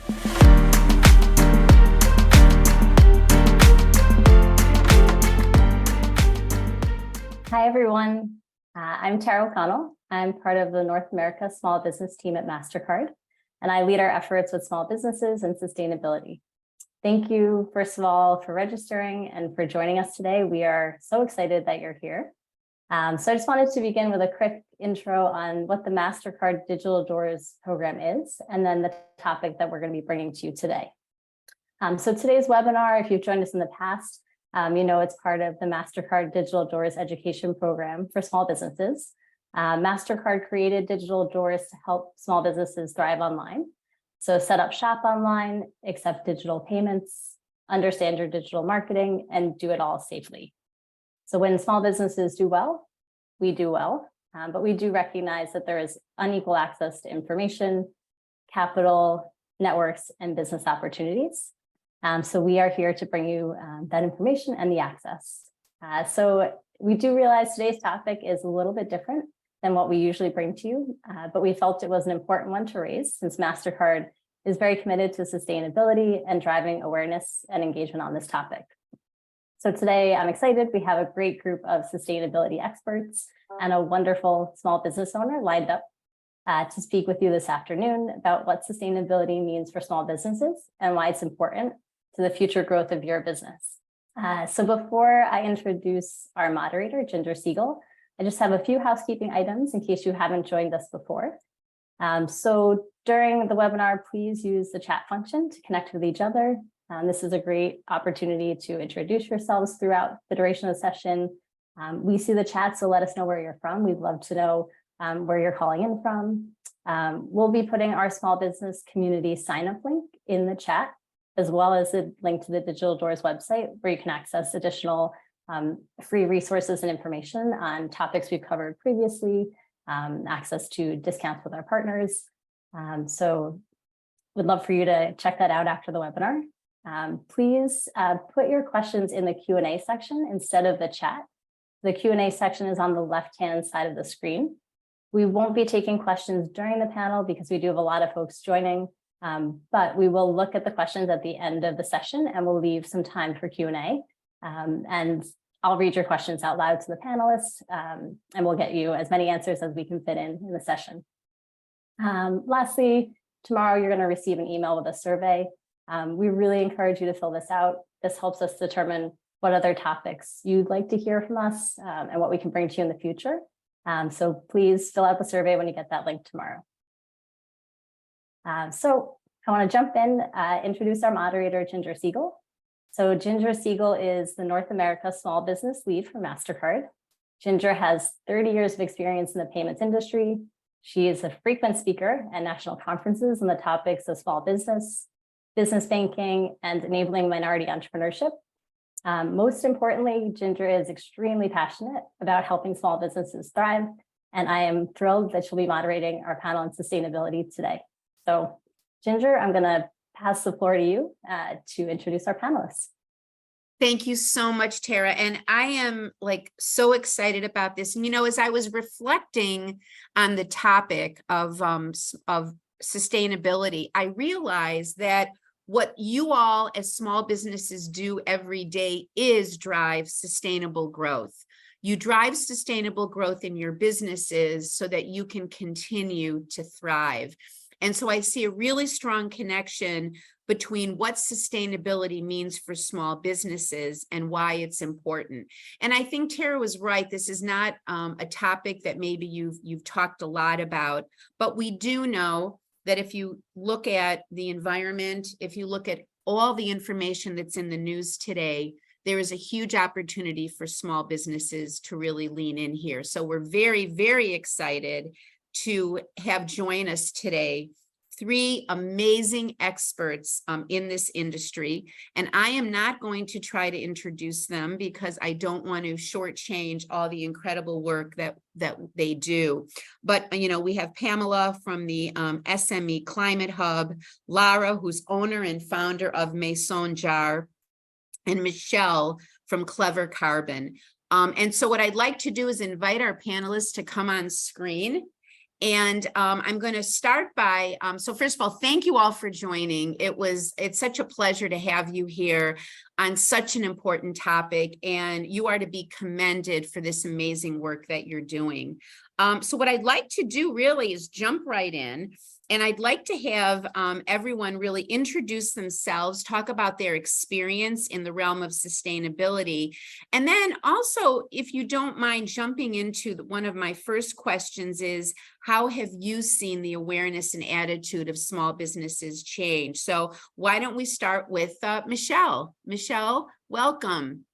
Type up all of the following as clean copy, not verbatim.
Hi, everyone. I'm Tara O'Connell. I'm part of the North America Small Business team at Mastercard, and I lead our efforts with small businesses and sustainability. Thank you, first of all, for registering and for joining us today. We are so excited that you're here. So I just wanted to begin with a quick intro on what the Mastercard Digital Doors program is, and then the topic that we're going to be bringing to you today. So today's webinar, if you've joined us in the past, you know it's part of the Mastercard Digital Doors education program for small businesses. Mastercard created Digital Doors to help small businesses thrive online. So set up shop online, accept digital payments, understand your digital marketing, and do it all safely. So when small businesses do well, we do well, but we do recognize that there is unequal access to information, capital, networks, and business opportunities. So we are here to bring you that information and the access. So we do realize today's topic is a little bit different than what we usually bring to you, but we felt it was an important one to raise since Mastercard is very committed to sustainability and driving awareness and engagement on this topic. So today I'm excited. We have a great group of sustainability experts and a wonderful small business owner lined up to speak with you this afternoon about what sustainability means for small businesses and why it's important to the future growth of your business. So before I introduce our moderator, Ginger Siegel, I just have a few housekeeping items in case you haven't joined us before. So during the webinar, please use the chat function to connect with each other. This is a great opportunity to introduce yourselves throughout the duration of the session. We see the chat, so let us know where you're from. We'd love to know where you're calling in from. We'll be putting our small business community sign-up link in the chat, as well as a link to the Digital Doors website where you can access additional free resources and information on topics we've covered previously, access to discounts with our partners. So we'd love for you to check that out after the webinar. Please put your questions in the Q&A section instead of the chat. The Q&A section is on the left-hand side of the screen. We won't be taking questions during the panel because we do have a lot of folks joining. But we will look at the questions at the end of the session and we'll leave some time for Q&A. And I'll read your questions out loud to the panelists and we'll get you as many answers as we can fit in the session. Lastly, tomorrow you're going to receive an email with a survey. We really encourage you to fill this out. This helps us determine what other topics you'd like to hear from us and what we can bring to you in the future. So please fill out the survey when you get that link tomorrow. So I want to jump in, introduce our moderator, Ginger Siegel. So Ginger Siegel is the North America Small Business Lead for Mastercard. Ginger has 30 years of experience in the payments industry. She is a frequent speaker at national conferences on the topics of small business, business banking, and enabling minority entrepreneurship. Most importantly, Ginger is extremely passionate about helping small businesses thrive, and I am thrilled that she'll be moderating our panel on sustainability today. So, Ginger, I'm going to pass the floor to you to introduce our panelists. Thank you so much, Tara. And I am so excited about this. And, you know, as I was reflecting on the topic of sustainability, I realized that what you all as small businesses do every day is drive sustainable growth. You drive sustainable growth in your businesses so that you can continue to thrive. And so I see a really strong connection between what sustainability means for small businesses and why it's important. And I think Tara was right. This is not a topic that maybe you've talked a lot about, but we do know that if you look at the environment, if you look at all the information that's in the news today, there is a huge opportunity for small businesses to really lean in here. So we're very, very excited to have join us today three amazing experts in this industry. And I am not going to try to introduce them because I don't want to shortchange all the incredible work that they do. But, you know, we have Pamela from the SME Climate Hub, Lara, who's owner and founder of Maison Jar, and Michelle from Clever Carbon. And so what I'd like to do is invite our panelists to come on screen. And I'm going to start by, so first of all, thank you all for joining. It's such a pleasure to have you here on such an important topic, and you are to be commended for this amazing work that you're doing. So what I'd like to do really is jump right in. And I'd like to have everyone really introduce themselves, talk about their experience in the realm of sustainability. And then also, if you don't mind jumping into one of my first questions is, how have you seen the awareness and attitude of small businesses change? So why don't we start with Michelle? Michelle, welcome.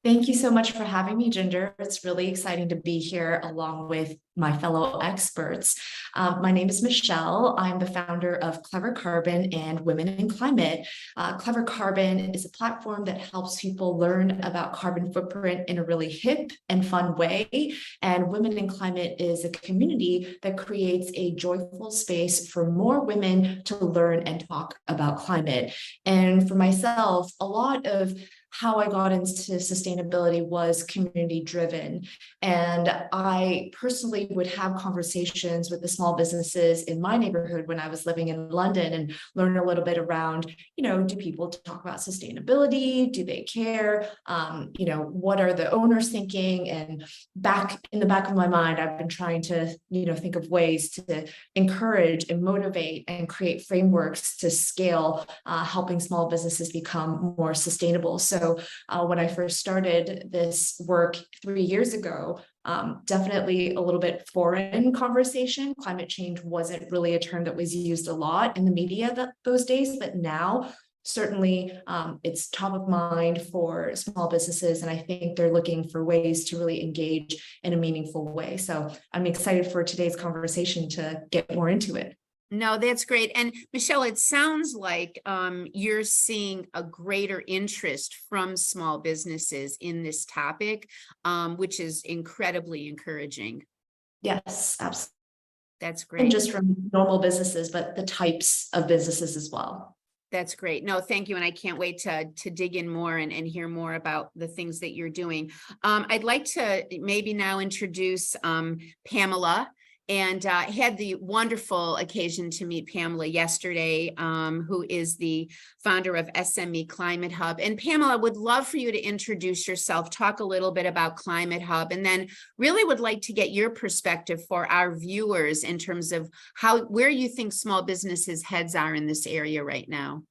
Thank you so much for having me, Ginger. It's really exciting to be here along with my fellow experts. My name is Michelle. I'm the founder of Clever Carbon and Women in Climate. Clever Carbon is a platform that helps people learn about carbon footprint in a really hip and fun way. And Women in Climate is a community that creates a joyful space for more women to learn and talk about climate. And for myself, a lot of how I got into sustainability was community driven. And I personally would have conversations with the small businesses in my neighborhood when I was living in London and learn a little bit around, do people talk about sustainability? Do they care? What are the owners thinking? And back in the back of my mind, I've been trying to, think of ways to encourage and motivate and create frameworks to scale, helping small businesses become more sustainable. So when I first started this work 3 years ago, definitely a little bit foreign conversation. Climate change wasn't really a term that was used a lot in the media those days, but now certainly it's top of mind for small businesses. And I think they're looking for ways to really engage in a meaningful way. So I'm excited for today's conversation to get more into it. No, that's great. And Michelle, it sounds like you're seeing a greater interest from small businesses in this topic, which is incredibly encouraging. Yes, absolutely. That's great. And just from normal businesses, but the types of businesses as well. That's great. No, thank you. And I can't wait to dig in more and hear more about the things that you're doing. I'd like to maybe now introduce Pamela. And had the wonderful occasion to meet Pamela yesterday, who is the founder of SME Climate Hub. And Pamela, would love for you to introduce yourself, talk a little bit about Climate Hub, and then really would like to get your perspective for our viewers in terms of where you think small businesses' heads are in this area right now.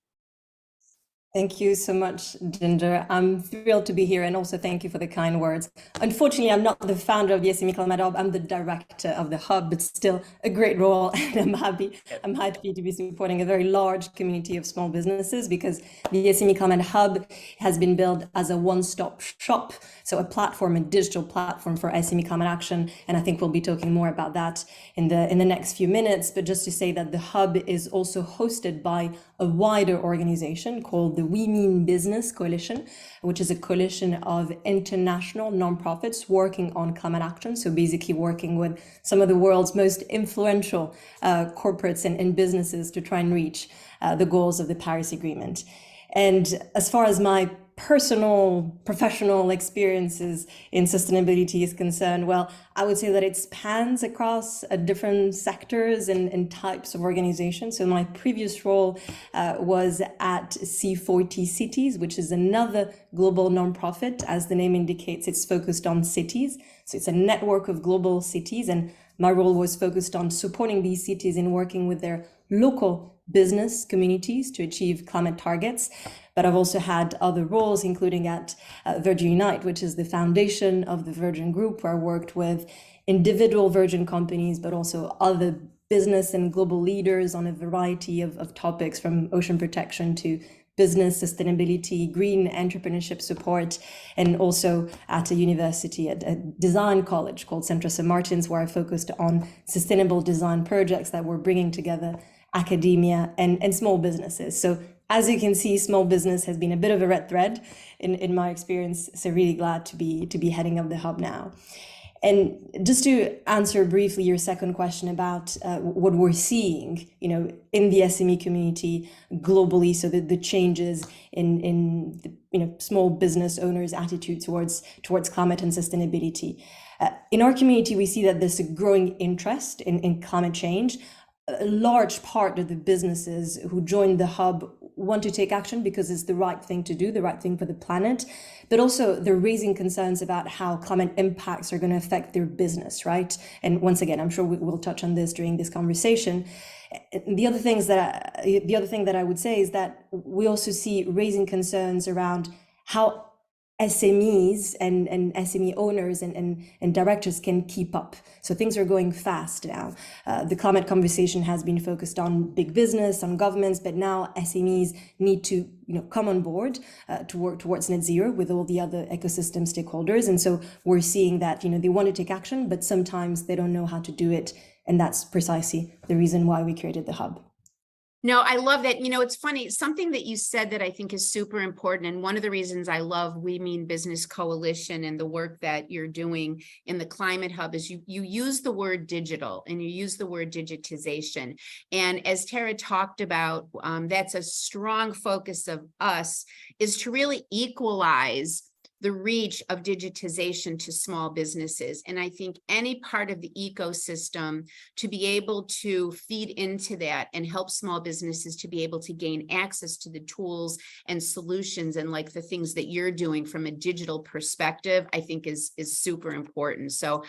Thank you so much, Ginger. I'm thrilled to be here, and also thank you for the kind words. Unfortunately, I'm not the founder of the SME Climate Hub. I'm the director of the hub, but still a great role. And I'm happy to be supporting a very large community of small businesses, because the SME Climate Hub has been built as a one-stop shop, so a platform, a digital platform for SME climate action. And I think we'll be talking more about that in the next few minutes. But just to say that the hub is also hosted by a wider organization called the We Mean Business Coalition, which is a coalition of international nonprofits working on climate action. So basically working with some of the world's most influential corporates and businesses to try and reach the goals of the Paris Agreement. And as far as my personal, professional experiences in sustainability is concerned, well, I would say that it spans across different sectors and types of organizations. So my previous role was at C40 Cities, which is another global nonprofit. As the name indicates, it's focused on cities. So it's a network of global cities. And my role was focused on supporting these cities in working with their local business communities to achieve climate targets. But I've also had other roles, including at Virgin Unite, which is the foundation of the Virgin Group, where I worked with individual Virgin companies, but also other business and global leaders on a variety of topics, from ocean protection to business sustainability, green entrepreneurship support, and also at a university, at a design college called Central St. Martin's, where I focused on sustainable design projects that were bringing together academia and small businesses. So as you can see, small business has been a bit of a red thread in my experience. So really glad to be heading up the hub now. And just to answer briefly your second question about what we're seeing, in the SME community globally, so the changes in the, small business owners' attitude towards climate and sustainability. In our community, we see that there's a growing interest in climate change. A large part of the businesses who join the hub want to take action because it's the right thing to do, the right thing for the planet, but also they're raising concerns about how climate impacts are going to affect their business, right? And once again, I'm sure we'll touch on this during this conversation. The other thing that I would say is that we also see raising concerns around how SMEs and SME owners and directors can keep up. So things are going fast now. The climate conversation has been focused on big business, on governments, but now SMEs need to come on board to work towards net zero with all the other ecosystem stakeholders. And so we're seeing that they want to take action, but sometimes they don't know how to do it. And that's precisely the reason why we created the hub. No, I love that. It's funny, something that you said that I think is super important. And one of the reasons I love We Mean Business Coalition and the work that you're doing in the Climate Hub is you use the word digital and you use the word digitization. And as Tara talked about, that's a strong focus of us, is to really equalize the reach of digitization to small businesses. And I think any part of the ecosystem to be able to feed into that and help small businesses to be able to gain access to the tools and solutions and like the things that you're doing from a digital perspective, I think is super important. So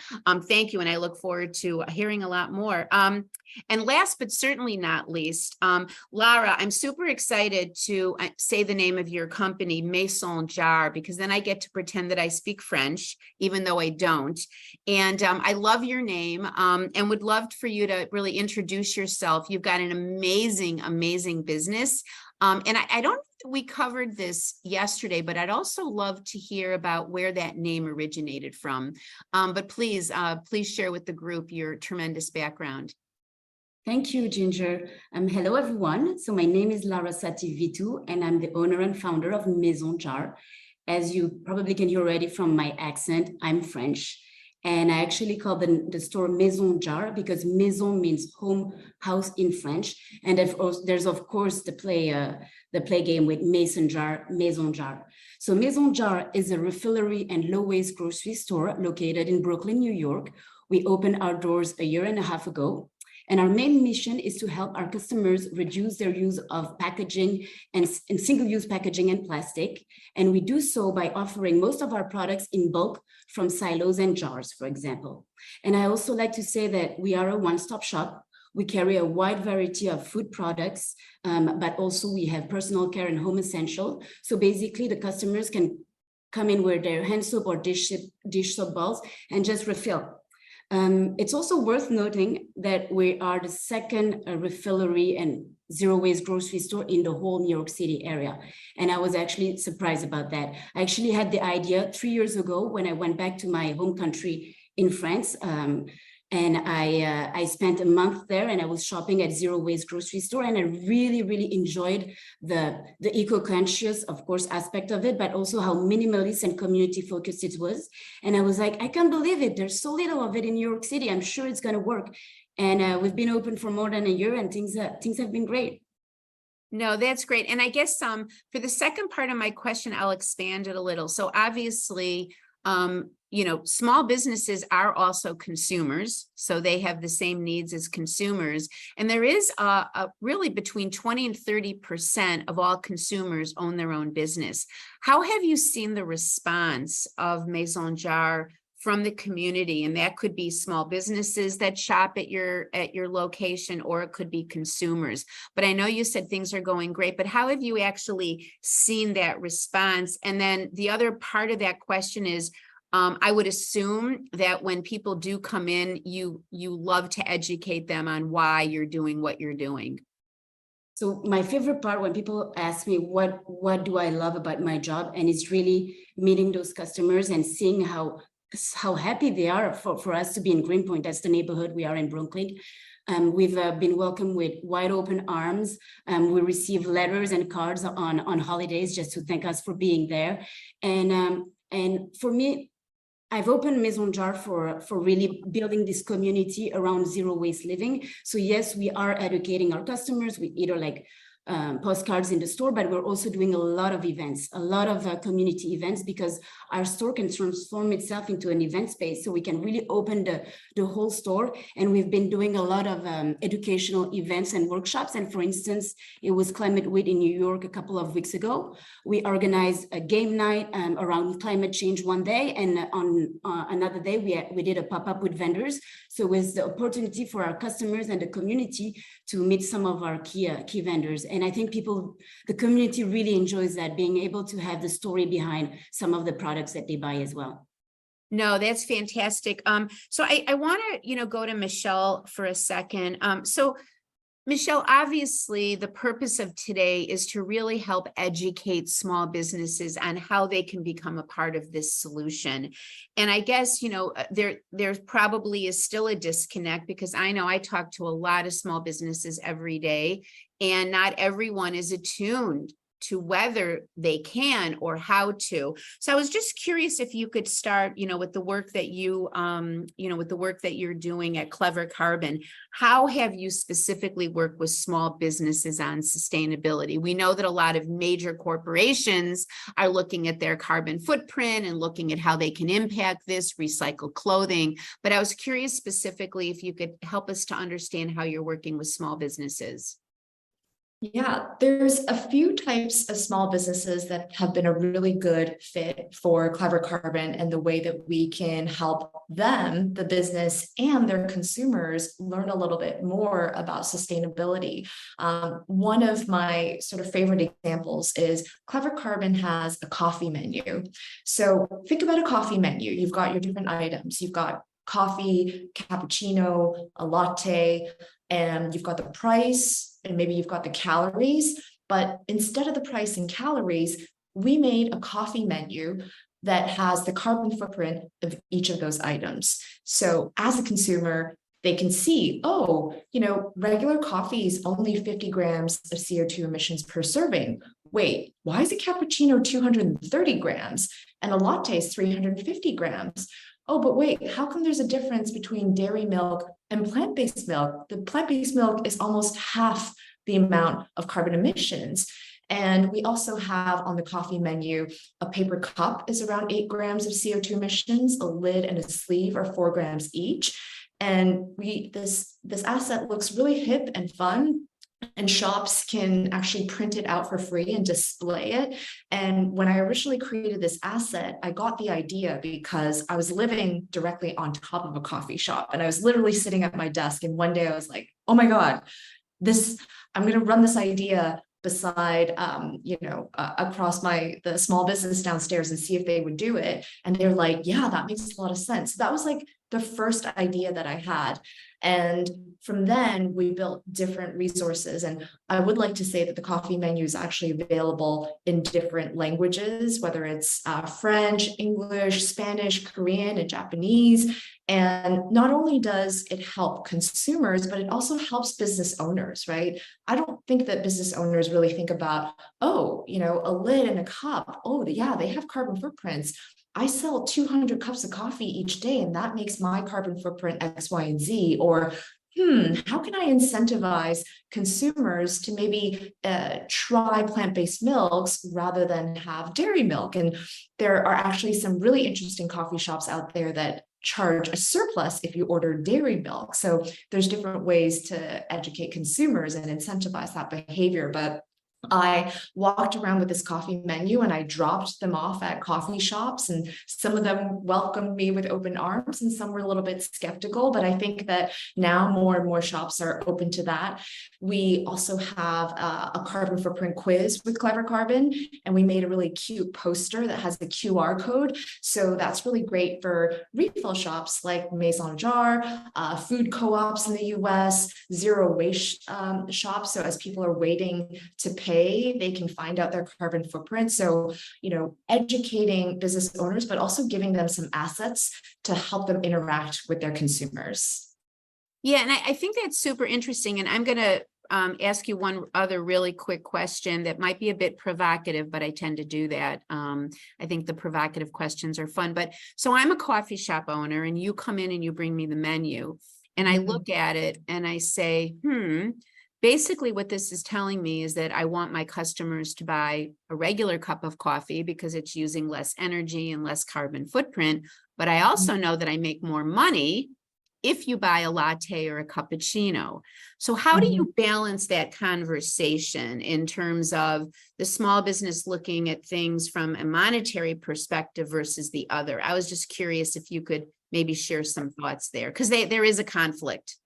thank you. And I look forward to hearing a lot more. And last, but certainly not least, Lara, I'm super excited to say the name of your company, Maison Jar, because then I get to pretend that I speak French, even though I don't. And I love your name and would love for you to really introduce yourself. You've got an amazing, amazing business. And I don't think we covered this yesterday, but I'd also love to hear about where that name originated from. But please share with the group your tremendous background. Thank you, Ginger. Hello, everyone. So my name is Lara Sativ-Vitu, and I'm the owner and founder of Maison Jar. As you probably can hear already from my accent, I'm French. And I actually call the store Maison Jar because maison means home, house in French. And there's of course the play game with Mason Jar, Maison Jar. So Maison Jar is a refillery and low-waste grocery store located in Brooklyn, New York. We opened our doors a year and a half ago. And our main mission is to help our customers reduce their use of packaging and single-use packaging and plastic. And we do so by offering most of our products in bulk from silos and jars, for example. And I also like to say that we are a one-stop shop. We carry a wide variety of food products, but also we have personal care and home essential. So basically the customers can come in with their hand soap or dish soap balls and just refill. It's also worth noting that we are the second refillery and zero waste grocery store in the whole New York City area. And I was actually surprised about that. I actually had the idea 3 years ago when I went back to my home country in France. And I spent a month there and I was shopping at zero waste grocery store. And I really, really enjoyed the eco-conscious, of course, aspect of it, but also how minimalist and community focused it was. And I was like, I can't believe it. There's so little of it in New York City. I'm sure it's going to work. And we've been open for more than a year and things have been great. No, that's great. And I guess for the second part of my question, I'll expand it a little. So obviously, small businesses are also consumers, so they have the same needs as consumers. And there is really between 20 and 30% of all consumers own their own business. How have you seen the response of Maison Jar from the community? And that could be small businesses that shop at your location, or it could be consumers. But I know you said things are going great, but how have you actually seen that response? And then the other part of that question is, I would assume that when people do come in, you love to educate them on why you're doing what you're doing. So my favorite part when people ask me what do I love about my job, and it's really meeting those customers and seeing how happy they are for us to be in Greenpoint. That's the neighborhood we are in Brooklyn. We've been welcomed with wide open arms. We receive letters and cards on holidays just to thank us for being there. And for me, I've opened Maison Jar for really building this community around zero waste living. So yes, we are educating our customers with either like postcards in the store, but we're also doing a lot of events, a lot of community events, because our store can transform itself into an event space. So we can really open the whole store. And we've been doing a lot of educational events and workshops. And for instance, it was Climate Week in New York a couple of weeks ago. We organized a game night around climate change one day. And on another day, we did a pop-up with vendors. So it was the opportunity for our customers and the community to meet some of our key vendors. And I think the community really enjoys that, being able to have the story behind some of the products that they buy as well. No, that's fantastic. So I want to, go to Michelle for a second. So Michelle, obviously the purpose of today is to really help educate small businesses on how they can become a part of this solution. And I guess, there probably is still a disconnect, because I know I talk to a lot of small businesses every day, and not everyone is attuned to whether they can or how to. So I was just curious if you could start, with the work that you're doing at Clever Carbon. How have you specifically worked with small businesses on sustainability? We know that a lot of major corporations are looking at their carbon footprint and looking at how they can impact this, recycle clothing. But I was curious specifically if you could help us to understand how you're working with small businesses. Yeah, there's a few types of small businesses that have been a really good fit for Clever Carbon, and the way that we can help them, the business, and their consumers learn a little bit more about sustainability. One of my sort of favorite examples is Clever Carbon has a coffee menu. So think about a coffee menu. You've got your different items. You've got coffee, cappuccino, a latte, and you've got the price, and maybe you've got the calories. But instead of the price and calories, we made a coffee menu that has the carbon footprint of each of those items. So as a consumer, they can see, regular coffee is only 50 grams of CO2 emissions per serving. Wait, why is a cappuccino 230 grams and a latte is 350 grams? Oh, but wait, how come there's a difference between dairy milk and plant-based milk? The plant-based milk is almost half the amount of carbon emissions. And we also have on the coffee menu, a paper cup is around 8 grams of CO2 emissions, a lid and a sleeve are 4 grams each. And this asset looks really hip and fun, and shops can actually print it out for free and display it. And when I originally created this asset, I got the idea because I was living directly on top of a coffee shop, and I was literally sitting at my desk. And one day I was like, oh my God, I'm going to run this idea beside, across the small business downstairs and see if they would do it. And they're like, yeah, that makes a lot of sense. That was like the first idea that I had. And from then we built different resources. And I would like to say that the coffee menu is actually available in different languages, whether it's French, English, Spanish, Korean, and Japanese. And not only does it help consumers, but it also helps business owners, right? I don't think that business owners really think about, a lid and a cup. Oh, yeah, they have carbon footprints. I sell 200 cups of coffee each day, and that makes my carbon footprint X, Y, and Z. Or, how can I incentivize consumers to maybe try plant-based milks rather than have dairy milk? And there are actually some really interesting coffee shops out there that charge a surplus if you order dairy milk. So there's different ways to educate consumers and incentivize that behavior. But I walked around with this coffee menu and I dropped them off at coffee shops, and some of them welcomed me with open arms and some were a little bit skeptical, but I think that now more and more shops are open to that. We also have a carbon footprint quiz with Clever Carbon, and we made a really cute poster that has the QR code. So that's really great for refill shops like Maison Jar, food co-ops in the US, zero waste shops. So as people are waiting to pay, they can find out their carbon footprint. So, educating business owners, but also giving them some assets to help them interact with their consumers. Yeah, and I think that's super interesting. And I'm going to ask you one other really quick question that might be a bit provocative, but I tend to do that. I think the provocative questions are fun. But so I'm a coffee shop owner and you come in and you bring me the menu and I look at it and I say, basically what this is telling me is that I want my customers to buy a regular cup of coffee because it's using less energy and less carbon footprint. But I also know that I make more money if you buy a latte or a cappuccino. So how do you balance that conversation in terms of the small business looking at things from a monetary perspective versus the other? I was just curious if you could maybe share some thoughts there, because there is a conflict.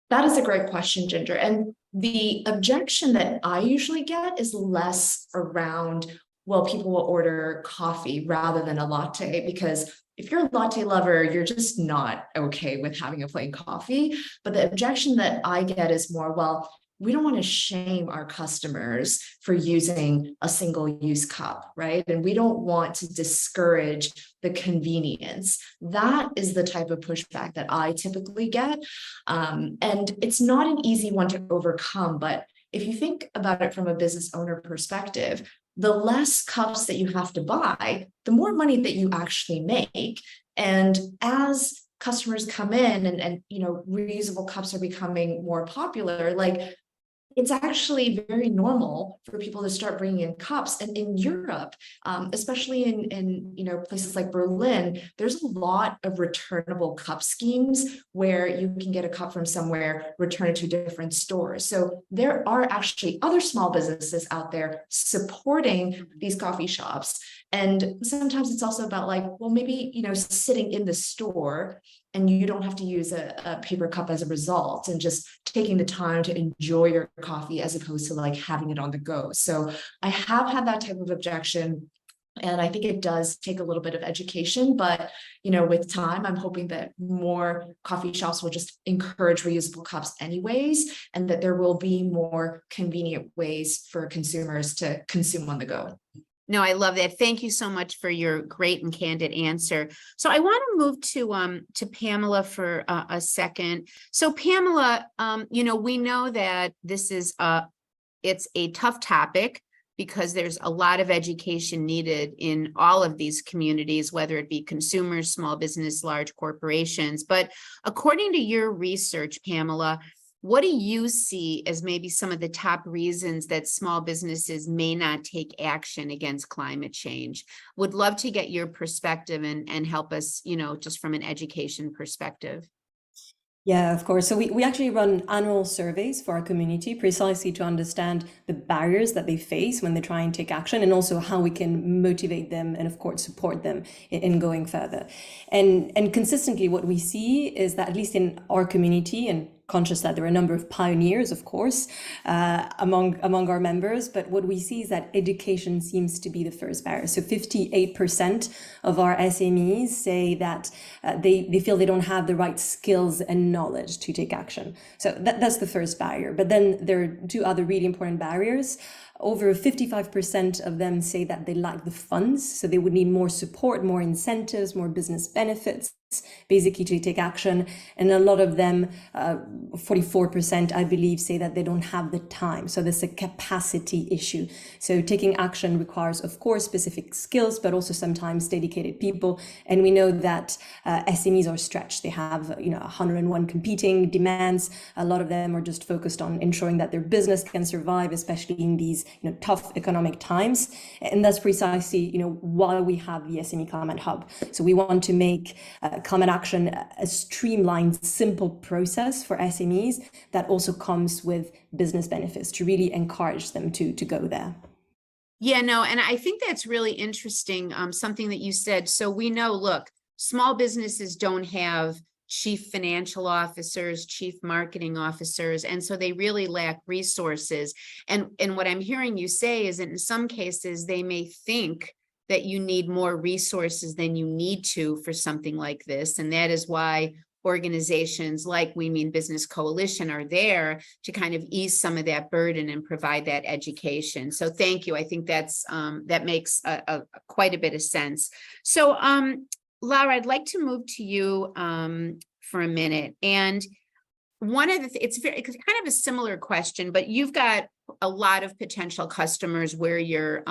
That is a great question, Ginger. And the objection that I usually get is less around, well, people will order coffee rather than a latte, because if you're a latte lover, you're just not okay with having a plain coffee. But the objection that I get is more, well, we don't want to shame our customers for using a single-use cup, right? And we don't want to discourage the convenience. That is the type of pushback that I typically get. And it's not an easy one to overcome, but if you think about it from a business owner perspective, the less cups that you have to buy, the more money that you actually make. And as customers come in and reusable cups are becoming more popular, like, it's actually very normal for people to start bringing in cups. And in Europe, especially in places like Berlin, there's a lot of returnable cup schemes where you can get a cup from somewhere, return it to different stores. So there are actually other small businesses out there supporting these coffee shops. And sometimes it's also about like, well, maybe, sitting in the store and you don't have to use a paper cup as a result, and just taking the time to enjoy your coffee as opposed to like having it on the go. So I have had that type of objection. And I think it does take a little bit of education, but with time, I'm hoping that more coffee shops will just encourage reusable cups anyways, and that there will be more convenient ways for consumers to consume on the go. No, I love that. Thank you so much for your great and candid answer. So I want to move to Pamela for a second. So Pamela, we know that this is it's a tough topic because there's a lot of education needed in all of these communities, whether it be consumers, small business, large corporations. But according to your research, Pamela, what do you see as maybe some of the top reasons that small businesses may not take action against climate change? Would love to get your perspective and help us, just from an education perspective. Yeah, of course. So we actually run annual surveys for our community precisely to understand the barriers that they face when they try and take action, and also how we can motivate them and, of course, support them in going further. And consistently what we see is that, at least in our community, and conscious that there are a number of pioneers, of course, among our members, but what we see is that education seems to be the first barrier. So 58% of our SMEs say that they feel they don't have the right skills and knowledge to take action. So that's the first barrier. But then there are two other really important barriers. Over 55% of them say that they lack the funds, so they would need more support, more incentives, more business benefits, basically, to take action. And a lot of them, 44%, I believe, say that they don't have the time. So there's a capacity issue. So taking action requires, of course, specific skills, but also sometimes dedicated people. And we know that SMEs are stretched. They have 101 competing demands. A lot of them are just focused on ensuring that their business can survive, especially in these tough economic times. And that's precisely why we have the SME Climate Hub. So we want to make climate action a streamlined, simple process for SMEs that also comes with business benefits to really encourage them to go there. Yeah, no, and I think that's really interesting, something that you said. So we know, look, small businesses don't have chief financial officers, chief marketing officers, and so they really lack resources. And what I'm hearing you say is that in some cases, they may think that you need more resources than you need to for something like this. And that is why organizations like We Mean Business Coalition are there to kind of ease some of that burden and provide that education. So thank you. I think that makes quite a bit of sense. So Laura, I'd like to move to you for a minute. And one of the, it's kind of a similar question, but you've got a lot of potential customers where your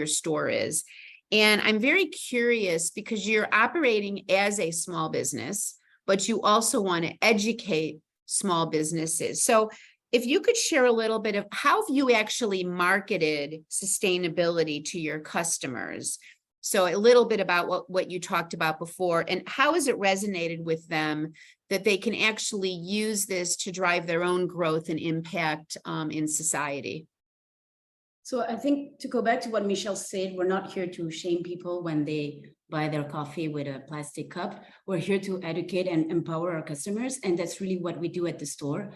store is. And I'm very curious because you're operating as a small business, but you also want to educate small businesses. So if you could share a little bit of how have you actually marketed sustainability to your customers? So a little bit about what you talked about before, and how has it resonated with them that they can actually use this to drive their own growth and impact in society? So I think to go back to what Michelle said, we're not here to shame people when they buy their coffee with a plastic cup. We're here to educate and empower our customers. And that's really what we do at the store.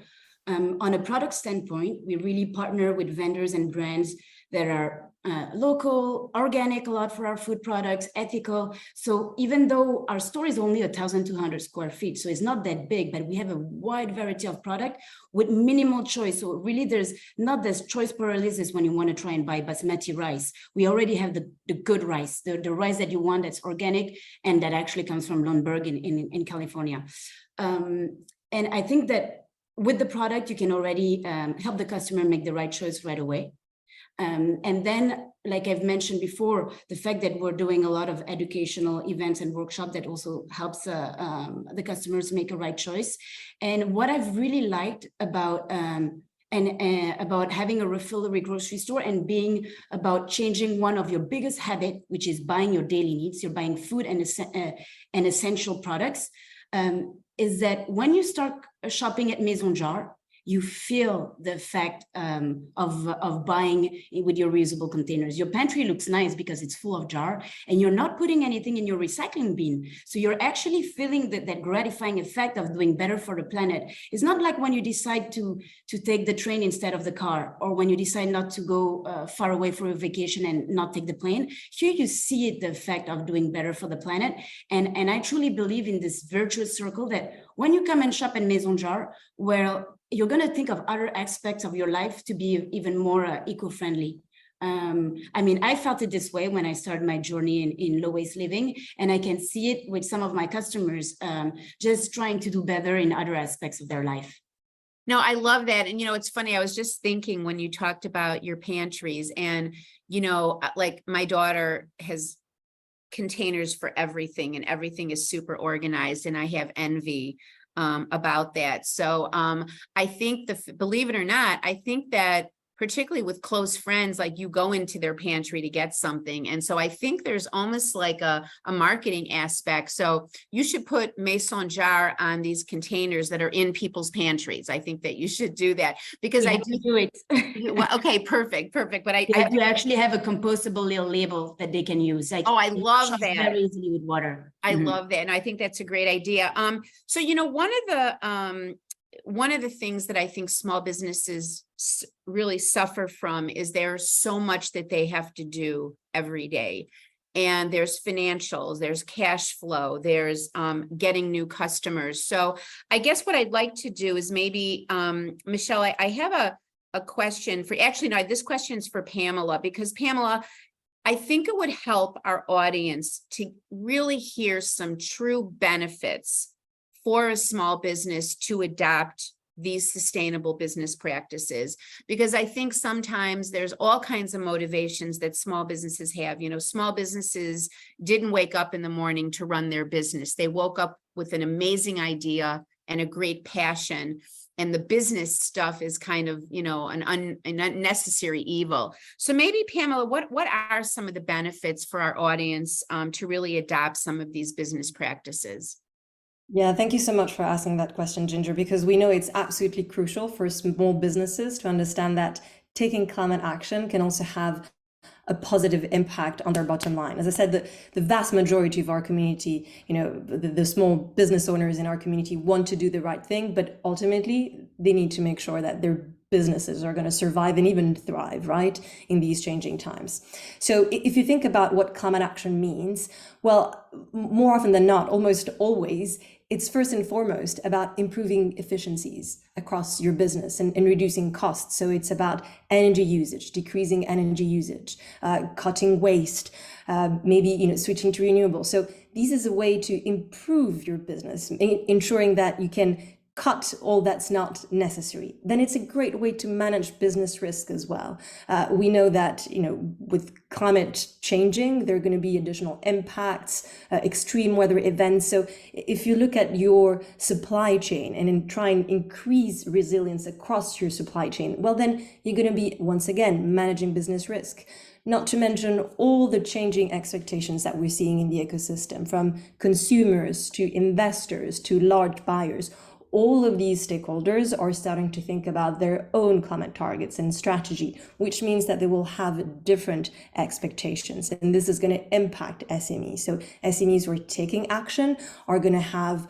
On a product standpoint, we really partner with vendors and brands that are local, organic, a lot for our food products, ethical. So even though our store is only 1,200 square feet, so it's not that big, but we have a wide variety of product with minimal choice. So really there's not this choice paralysis when you want to try and buy basmati rice. We already have the good rice, the rice that you want that's organic and that actually comes from Lundberg in California. And I think that with the product, you can already help the customer make the right choice right away. And then, like I've mentioned before, the fact that we're doing a lot of educational events and workshops that also helps the customers make a right choice. And what I've really liked about about having a refillery grocery store and being about changing one of your biggest habit, which is buying your daily needs, you're buying food and essential products, is that when you start shopping at Maison Jar, you feel the effect of buying with your reusable containers. Your pantry looks nice because it's full of jar and you're not putting anything in your recycling bin. So you're actually feeling that gratifying effect of doing better for the planet. It's not like when you decide to take the train instead of the car, or when you decide not to go far away for a vacation and not take the plane. Here you see it, the effect of doing better for the planet. And I truly believe in this virtuous circle that when you come and shop in Maison Jar, well, you're going to think of other aspects of your life to be even more eco-friendly. I mean, I felt it this way when I started my journey in low waste living, and I can see it with some of my customers just trying to do better in other aspects of their life. No, I love that. And, it's funny. I was just thinking when you talked about your pantries and, like my daughter has containers for everything and everything is super organized, and I have envy about that. So I think believe it or not, I think that particularly with close friends, like you go into their pantry to get something. And so I think there's almost like a marketing aspect. So you should put Maison Jar on these containers that are in people's pantries. I think that you should do that because I do it. Well, okay, perfect. But I do actually have a compostable little label that they can use. Like, I love that. Very easily with water. I love that. And I think that's a great idea. So, one of the things that I think small businesses really suffer from is there's so much that they have to do every day. And there's financials, there's cash flow, there's getting new customers. So I guess what I'd like to do is maybe, Michelle, I have a question for, actually, no, this question is for Pamela, because Pamela, I think it would help our audience to really hear some true benefits for a small business to adopt these sustainable business practices, because I think sometimes there's all kinds of motivations that small businesses have. Small businesses didn't wake up in the morning to run their business. They woke up with an amazing idea and a great passion. And the business stuff is kind of, an unnecessary evil. So maybe, Pamela, what are some of the benefits for our audience to really adopt some of these business practices? Yeah, thank you so much for asking that question, Ginger, because we know it's absolutely crucial for small businesses to understand that taking climate action can also have a positive impact on their bottom line. As I said, the vast majority of our community, the small business owners in our community want to do the right thing, but ultimately they need to make sure that their businesses are going to survive and even thrive, right, in these changing times. So if you think about what climate action means, well, more often than not, almost always, it's first and foremost about improving efficiencies across your business and reducing costs. So it's about energy usage, decreasing energy usage, cutting waste, maybe switching to renewables. So this is a way to improve your business, ensuring that you can cut all that's not necessary, then it's a great way to manage business risk as well. We know that, with climate changing, there are going to be additional impacts, extreme weather events. So if you look at your supply chain and try and increase resilience across your supply chain, well, then you're going to be, once again, managing business risk. Not to mention all the changing expectations that we're seeing in the ecosystem, from consumers to investors to large buyers. All of these stakeholders are starting to think about their own climate targets and strategy, which means that they will have different expectations. And this is going to impact SMEs. So SMEs who are taking action are going to have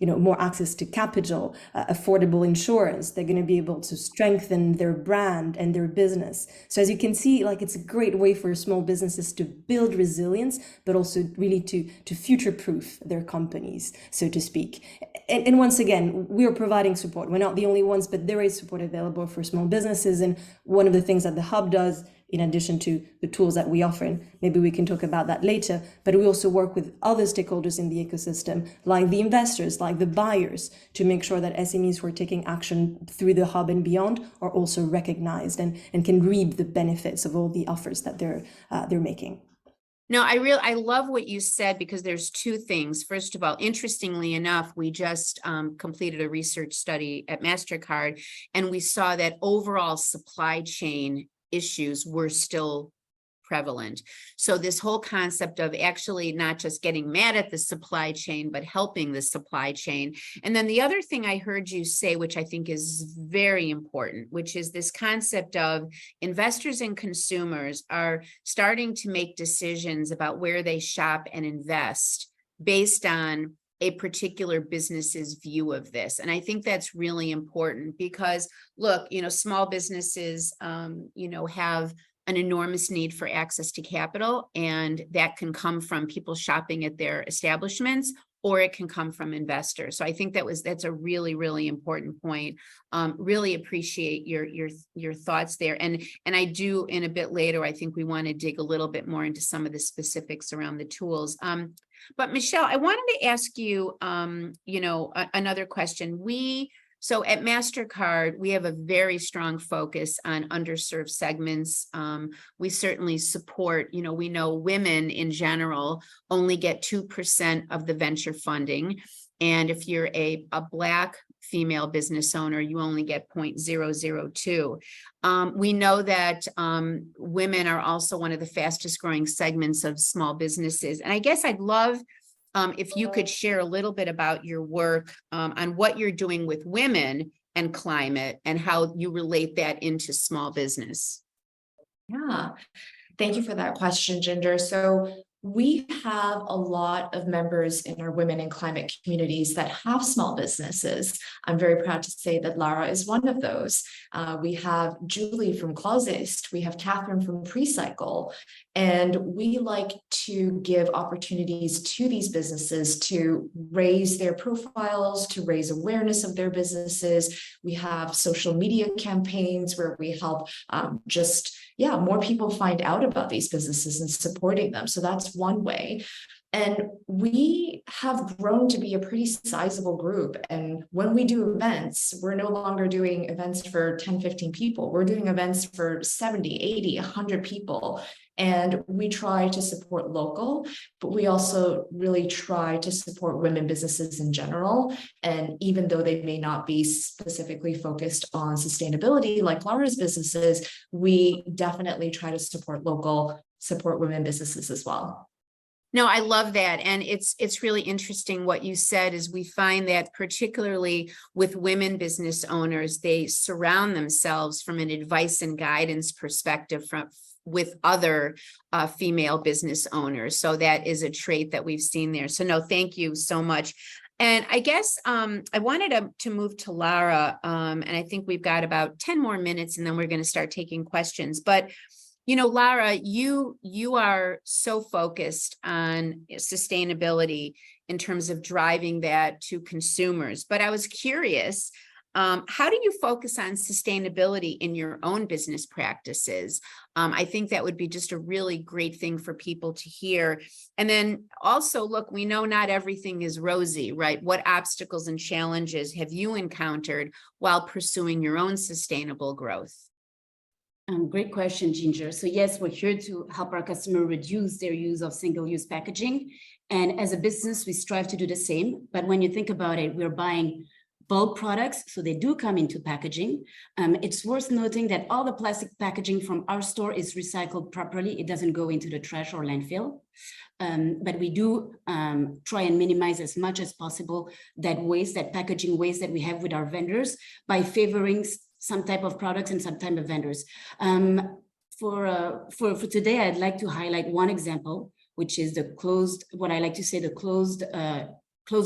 more access to capital, affordable insurance. They're going to be able to strengthen their brand and their business. So as you can see, it's a great way for small businesses to build resilience, but also really to future-proof their companies, so to speak. And once again, we are providing support. We're not the only ones, but there is support available for small businesses. And one of the things that the Hub does, in addition to the tools that we offer, and maybe we can talk about that later, but we also work with other stakeholders in the ecosystem, like the investors, like the buyers, to make sure that SMEs who are taking action through the Hub and beyond are also recognized and can reap the benefits of all the offers that they're making. No, I love what you said, because there's two things. First of all, interestingly enough, we just completed a research study at Mastercard, and we saw that overall supply chain issues were still prevalent. So this whole concept of actually not just getting mad at the supply chain, but helping the supply chain. And then the other thing I heard you say, which I think is very important, which is this concept of investors and consumers are starting to make decisions about where they shop and invest based on a particular business's view of this. And I think that's really important, because look, small businesses, have an enormous need for access to capital, and that can come from people shopping at their establishments, or it can come from investors. So I think that's a really, really important point. Really appreciate your thoughts there. And I do, in a bit later, I think we want to dig a little bit more into some of the specifics around the tools. But Michelle, I wanted to ask you, another question. So at Mastercard, we have a very strong focus on underserved segments. We certainly support, we know women in general only get 2% of the venture funding. And if you're a Black female business owner, you only get 0.002. We know that women are also one of the fastest growing segments of small businesses. And I guess I'd love if you could share a little bit about your work on what you're doing with women and climate, and how you relate that into small business. Yeah, thank you for that question, Ginger. So we have a lot of members in our women in climate communities that have small businesses. I'm very proud to say that Lara is one of those. We have Julie from Closest, we have Catherine from Precycle, and we like to give opportunities to these businesses to raise their profiles, to raise awareness of their businesses. We have social media campaigns where we help more people find out about these businesses and supporting them. So that's one way. And we have grown to be a pretty sizable group. And when we do events, we're no longer doing events for 10, 15 people. We're doing events for 70, 80, 100 people. And we try to support local, but we also really try to support women businesses in general. And even though they may not be specifically focused on sustainability like Lara's businesses, we definitely try to support local, support women businesses as well. No, I love that. And it's really interesting what you said, is we find that particularly with women business owners, they surround themselves from an advice and guidance perspective with other female business owners. So that is a trait that we've seen there. So no, thank you so much. And I guess I wanted to move to Lara, and I think we've got about 10 more minutes, and then we're going to start taking questions. But Lara, you are so focused on sustainability in terms of driving that to consumers. But I was curious, How do you focus on sustainability in your own business practices? I think that would be just a really great thing for people to hear. And then also, look, we know not everything is rosy, right? What obstacles and challenges have you encountered while pursuing your own sustainable growth? Great question, Ginger. So yes, we're here to help our customer reduce their use of single-use packaging. And as a business, we strive to do the same. But when you think about it, we're buying bulk products, so they do come into packaging. It's worth noting that all the plastic packaging from our store is recycled properly. It doesn't go into the trash or landfill. But we do try and minimize as much as possible that waste, that packaging waste that we have with our vendors by favoring some type of products and some type of vendors. For today, I'd like to highlight one example, which is the closed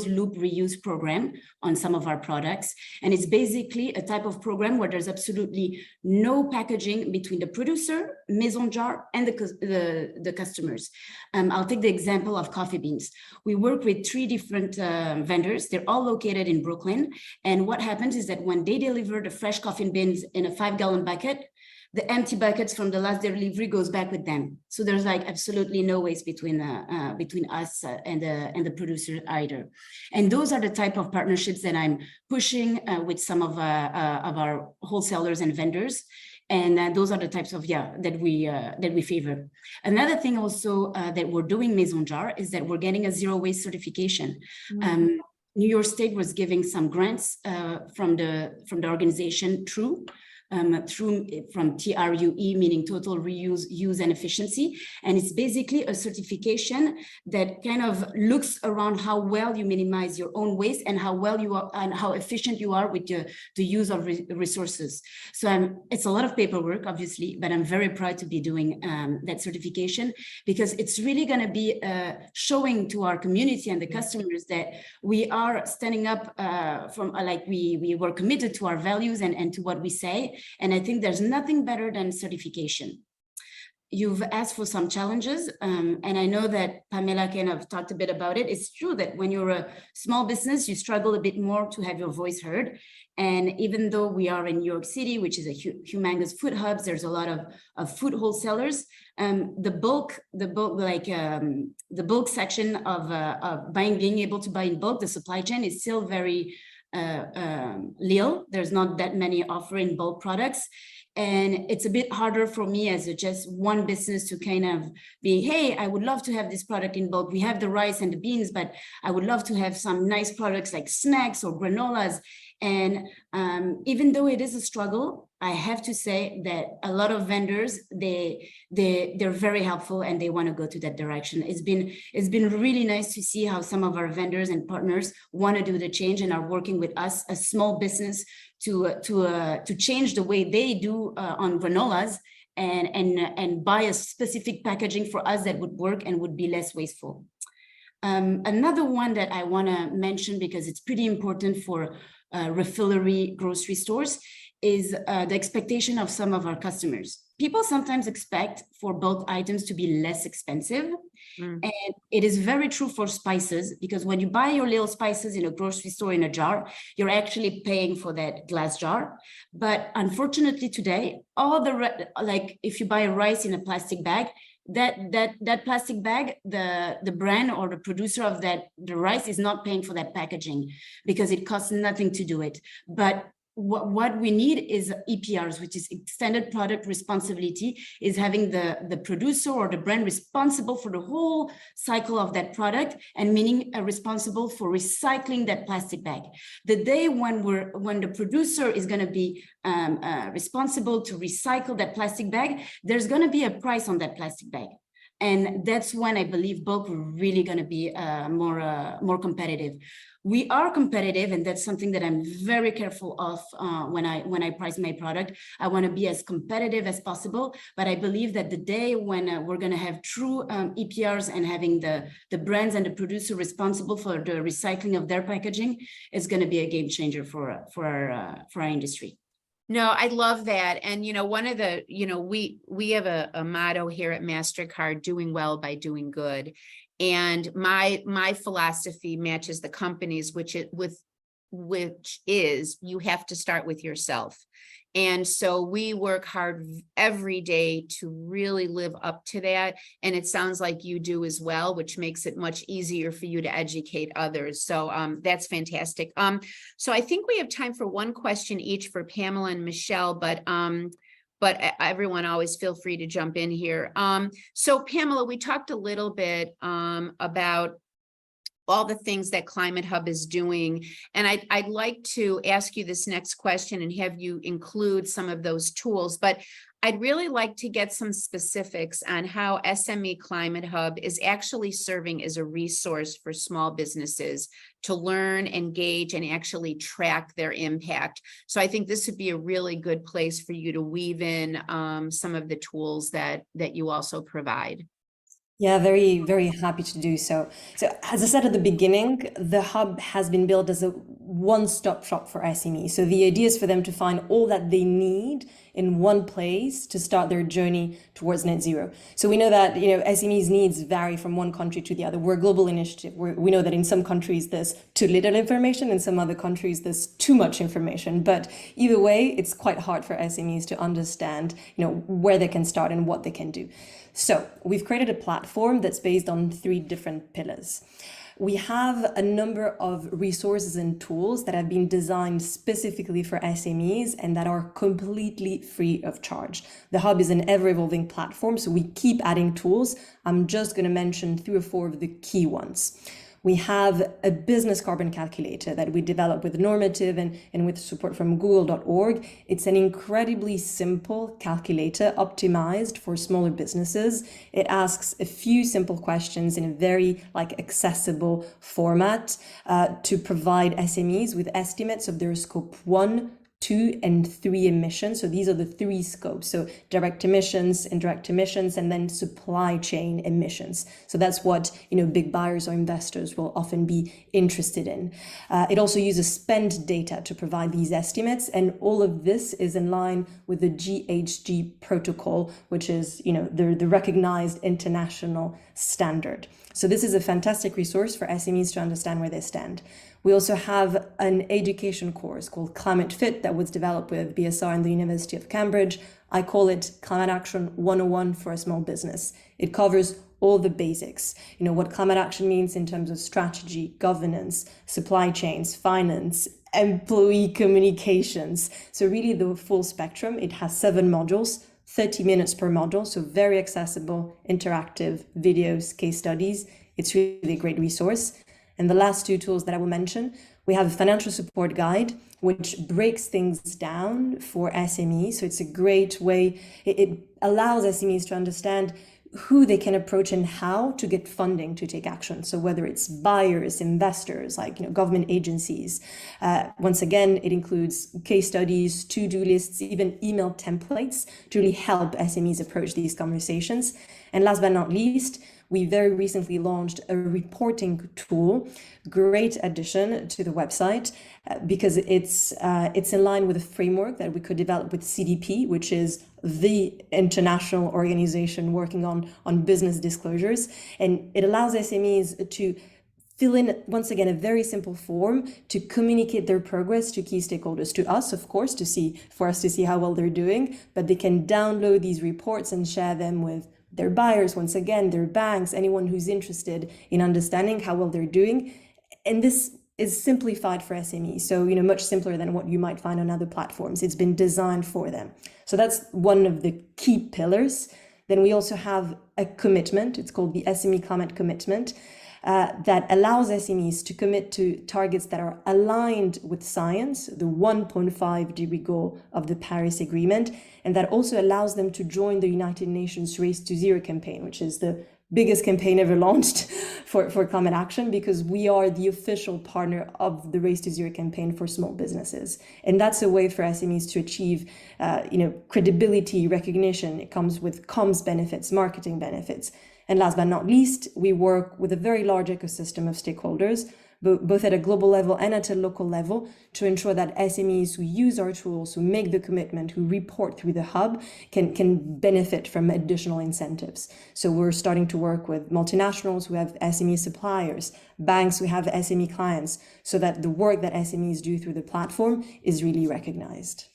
loop reuse program on some of our products. And it's basically a type of program where there's absolutely no packaging between the producer, Maison Jar, and the customers. I'll take the example of coffee beans. We work with 3 different vendors. They're all located in Brooklyn. And what happens is that when they deliver the fresh coffee beans in a 5-gallon bucket, the empty buckets from the last delivery goes back with them. So there's like absolutely no waste between us and the producer either. And those are the type of partnerships that I'm pushing with some of our wholesalers and vendors. And those are the types of, that we favor. Another thing also that we're doing Maison Jar is that we're getting a zero waste certification. Mm-hmm. New York State was giving some grants from the organization from TRUE, meaning total reuse, use, and efficiency. And it's basically a certification that kind of looks around how well you minimize your own waste and how well you are and how efficient you are with the use of resources. So it's a lot of paperwork, obviously, but I'm very proud to be doing that certification, because it's really going to be showing to our community and the customers that we are standing up we were committed to our values and to what we say. And I think there's nothing better than certification. You've asked for some challenges, and I know that Pamela kind of talked a bit about it. It's true that when you're a small business, you struggle a bit more to have your voice heard. And even though we are in New York City, which is a humongous food hub, there's a lot of food wholesalers. The bulk section of being able to buy in bulk, the supply chain is still very little. There's not that many offering bulk products. And it's a bit harder for me as just one business to kind of be, hey, I would love to have this product in bulk. We have the rice and the beans, but I would love to have some nice products like snacks or granolas. And even though it is a struggle, I have to say that a lot of vendors, they're very helpful and they want to go to that direction. It's been really nice to see how some of our vendors and partners want to do the change and are working with us, a small business, to change the way they do on granolas and buy a specific packaging for us that would work and would be less wasteful. Another one that I want to mention, because it's pretty important for refillery grocery stores, is the expectation of some of our customers. People sometimes expect for bulk items to be less expensive. And it is very true for spices, because when you buy your little spices in a grocery store in a jar, you're actually paying for that glass jar. But unfortunately today, if you buy rice in a plastic bag, that plastic bag, the brand or the producer of the rice is not paying for that packaging because it costs nothing to do it. But what we need is EPRs, which is extended product responsibility, is having the producer or the brand responsible for the whole cycle of that product, and meaning responsible for recycling that plastic bag. The day when the producer is going to be responsible to recycle that plastic bag, there's going to be a price on that plastic bag. And that's when I believe bulk are really going to be more competitive. We are competitive, and that's something that I'm very careful of when I price my product. I want to be as competitive as possible, but I believe that the day when we're going to have true EPRs and having the brands and the producer responsible for the recycling of their packaging is going to be a game changer for our industry. No, I love that. And, one of the, we have a motto here at Mastercard: doing well by doing good. And my philosophy matches the company's, with which is you have to start with yourself. And so we work hard every day to really live up to that. And it sounds like you do as well, which makes it much easier for you to educate others. So that's fantastic. So I think we have time for one question each for Pamela and Michelle, but everyone always feel free to jump in here. So Pamela, we talked a little bit about all the things that Climate Hub is doing. And I'd like to ask you this next question and have you include some of those tools, but I'd really like to get some specifics on how SME Climate Hub is actually serving as a resource for small businesses to learn, engage, and actually track their impact. So I think this would be a really good place for you to weave in some of the tools that you also provide. Yeah, very, very happy to do so. So as I said at the beginning, the hub has been built as a one-stop shop for SMEs. So the idea is for them to find all that they need in one place to start their journey towards net zero. So we know that, SMEs needs vary from one country to the other. We're a global initiative. We know that in some countries there's too little information, in some other countries there's too much information. But either way, it's quite hard for SMEs to understand, where they can start and what they can do. So we've created a platform that's based on 3 different pillars. We have a number of resources and tools that have been designed specifically for SMEs and that are completely free of charge. The hub is an ever-evolving platform, so we keep adding tools. I'm just going to mention 3 or 4 of the key ones. We have a business carbon calculator that we developed with Normative and with support from google.org. It's an incredibly simple calculator optimized for smaller businesses. It asks a few simple questions in a very accessible format to provide SMEs with estimates of their scope 1, 2, and 3 emissions. So these are the 3 scopes. So direct emissions, indirect emissions, and then supply chain emissions. So that's what, big buyers or investors will often be interested in. It also uses spend data to provide these estimates. And all of this is in line with the GHG protocol, which is, the recognized international standard. So this is a fantastic resource for SMEs to understand where they stand. We also have an education course called Climate Fit that was developed with BSR and the University of Cambridge. I call it Climate Action 101 for a small business. It covers all the basics, what climate action means in terms of strategy, governance, supply chains, finance, employee communications. So really the full spectrum. It has 7 modules, 30 minutes per module, so very accessible, interactive videos, case studies. It's really a great resource. And the last 2 tools that I will mention, we have a financial support guide, which breaks things down for SMEs. So it's a great way. It allows SMEs to understand who they can approach and how to get funding to take action. So whether it's buyers, investors, government agencies. Once again, it includes case studies, to-do lists, even email templates to really help SMEs approach these conversations. And last but not least, we very recently launched a reporting tool, great addition to the website, because it's in line with a framework that we could develop with CDP, which is the international organization working on business disclosures. And it allows SMEs to fill in, once again, a very simple form to communicate their progress to key stakeholders, to us, of course, for us to see how well they're doing, but they can download these reports and share them with their buyers, once again, their banks, anyone who's interested in understanding how well they're doing. And this is simplified for SMEs. So, much simpler than what you might find on other platforms. It's been designed for them. So that's one of the key pillars. Then we also have a commitment. It's called the SME Climate Commitment. That allows SMEs to commit to targets that are aligned with science, the 1.5-degree goal of the Paris Agreement, and that also allows them to join the United Nations Race to Zero campaign, which is the biggest campaign ever launched for climate action, because we are the official partner of the Race to Zero campaign for small businesses. And that's a way for SMEs to achieve credibility, recognition. It comes with comms benefits, marketing benefits. And last but not least, we work with a very large ecosystem of stakeholders, both at a global level and at a local level, to ensure that SMEs who use our tools, who make the commitment, who report through the hub, can benefit from additional incentives. So we're starting to work with multinationals who have SME suppliers, banks who have SME clients, so that the work that SMEs do through the platform is really recognized.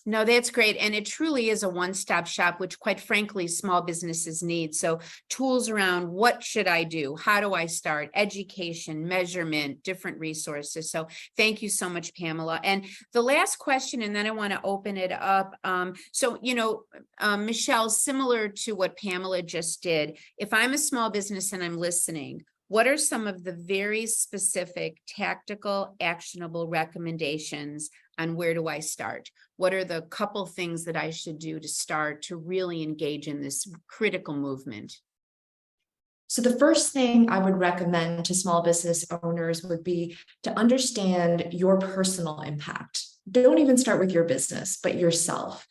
No, that's great. And it truly is a one-stop shop, which quite frankly, small businesses need. So tools around what should I do? How do I start? Education, measurement, different resources. So thank you so much, Pamela. And the last question, and then I want to open it up. Michelle, similar to what Pamela just did, if I'm a small business and I'm listening, what are some of the very specific, tactical, actionable recommendations on where do I start? What are the couple things that I should do to start to really engage in this critical movement? So the first thing I would recommend to small business owners would be to understand your personal impact. Don't even start with your business, but yourself.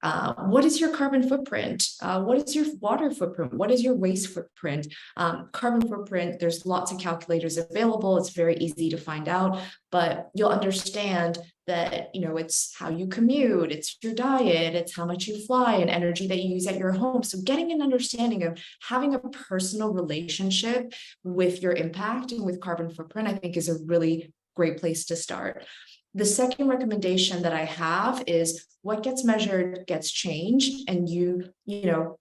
What is your carbon footprint? What is your water footprint? What is your waste footprint? Carbon footprint, there's lots of calculators available. It's very easy to find out, but you'll understand that, it's how you commute, it's your diet, it's how much you fly and energy that you use at your home. So getting an understanding of having a personal relationship with your impact and with carbon footprint, I think is a really great place to start. The second recommendation that I have is what gets measured gets changed, and you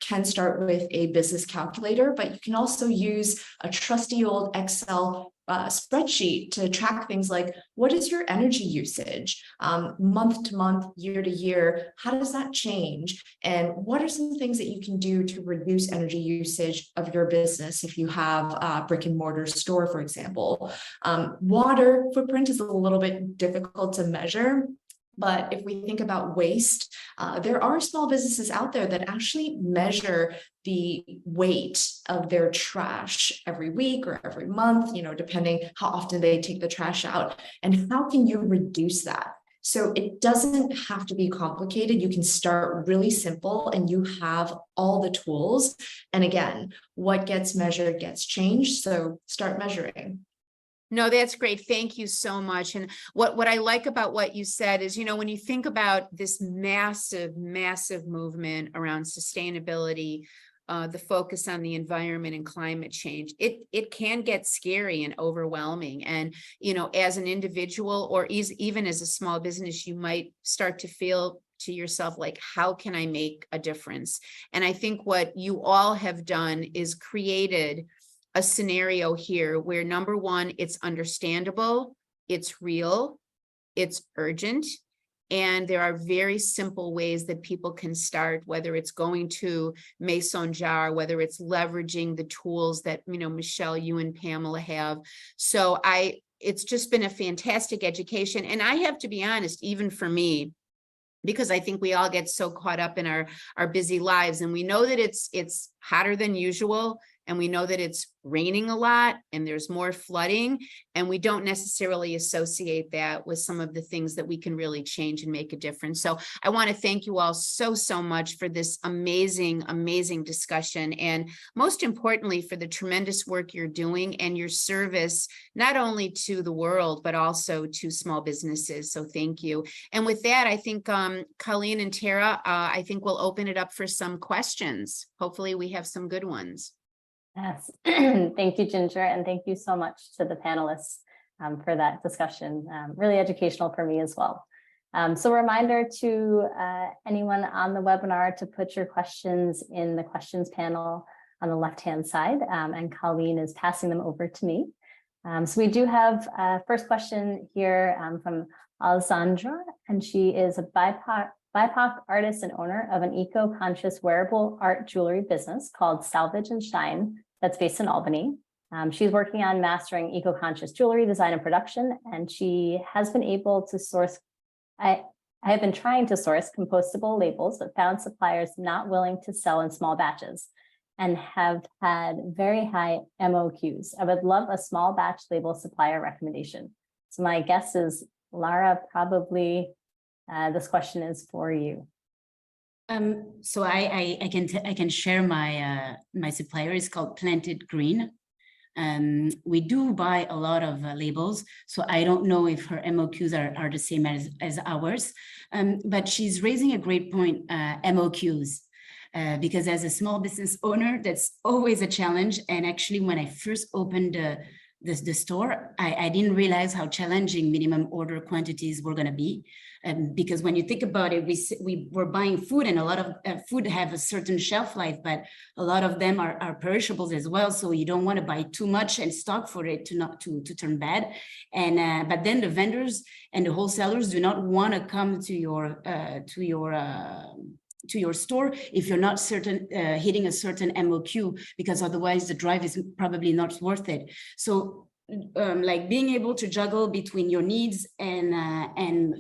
can start with a business calculator, but you can also use a trusty old Excel spreadsheet to track things like, what is your energy usage month to month, year to year? How does that change? And what are some things that you can do to reduce energy usage of your business if you have a brick and mortar store, for example? Water footprint is a little bit difficult to measure. But if we think about waste, there are small businesses out there that actually measure the weight of their trash every week or every month, depending how often they take the trash out. And how can you reduce that? So it doesn't have to be complicated. You can start really simple and you have all the tools. And again, what gets measured gets changed. So start measuring. No, that's great. Thank you so much. And what I like about what you said is, when you think about this massive, massive movement around sustainability, the focus on the environment and climate change, it can get scary and overwhelming. And, as an individual or even as a small business, you might start to feel to yourself, like, how can I make a difference? And I think what you all have done is created a scenario here where, number one, it's understandable, it's real, it's urgent, and there are very simple ways that people can start, whether it's going to Maison Jar, whether it's leveraging the tools that, Michelle, you and Pamela have. So it's just been a fantastic education. And I have to be honest, even for me, because I think we all get so caught up in our busy lives, and we know that it's hotter than usual, and we know that it's raining a lot and there's more flooding, and we don't necessarily associate that with some of the things that we can really change and make a difference. So I want to thank you all so much for this amazing, amazing discussion, and most importantly, for the tremendous work you're doing and your service, not only to the world, but also to small businesses. So thank you. And with that, I think Colleen and Tara, I think we'll open it up for some questions. Hopefully we have some good ones. Yes, thank you, Ginger, and thank you so much to the panelists for that discussion. Really educational for me as well. So a reminder to anyone on the webinar to put your questions in the questions panel on the left-hand side, and Colleen is passing them over to me. So we do have a first question here from Alessandra, and she is a BIPOC artist and owner of an eco-conscious wearable art jewelry business called Salvage and Shine that's based in Albany. She's working on mastering eco-conscious jewelry design and production, and she has been able to source, I have been trying to source compostable labels, but found suppliers not willing to sell in small batches and have had very high MOQs. I would love a small batch label supplier recommendation. So my guess is, Lara, probably this question is for you. So I can share my my supplier is called Planted Green. We do buy a lot of labels, so I don't know if her MOQs are the same as ours, but she's raising a great point, MOQs. Because as a small business owner, that's always a challenge. And actually, when I first opened the store, I didn't realize how challenging minimum order quantities were going to be. Because when you think about it, we were buying food, and a lot of food have a certain shelf life, but a lot of them are perishables as well. So you don't want to buy too much and stock for it to turn bad. And but then the vendors and the wholesalers do not want to come to your store if you're not hitting a certain MOQ, because otherwise the drive is probably not worth it. So like being able to juggle between your needs and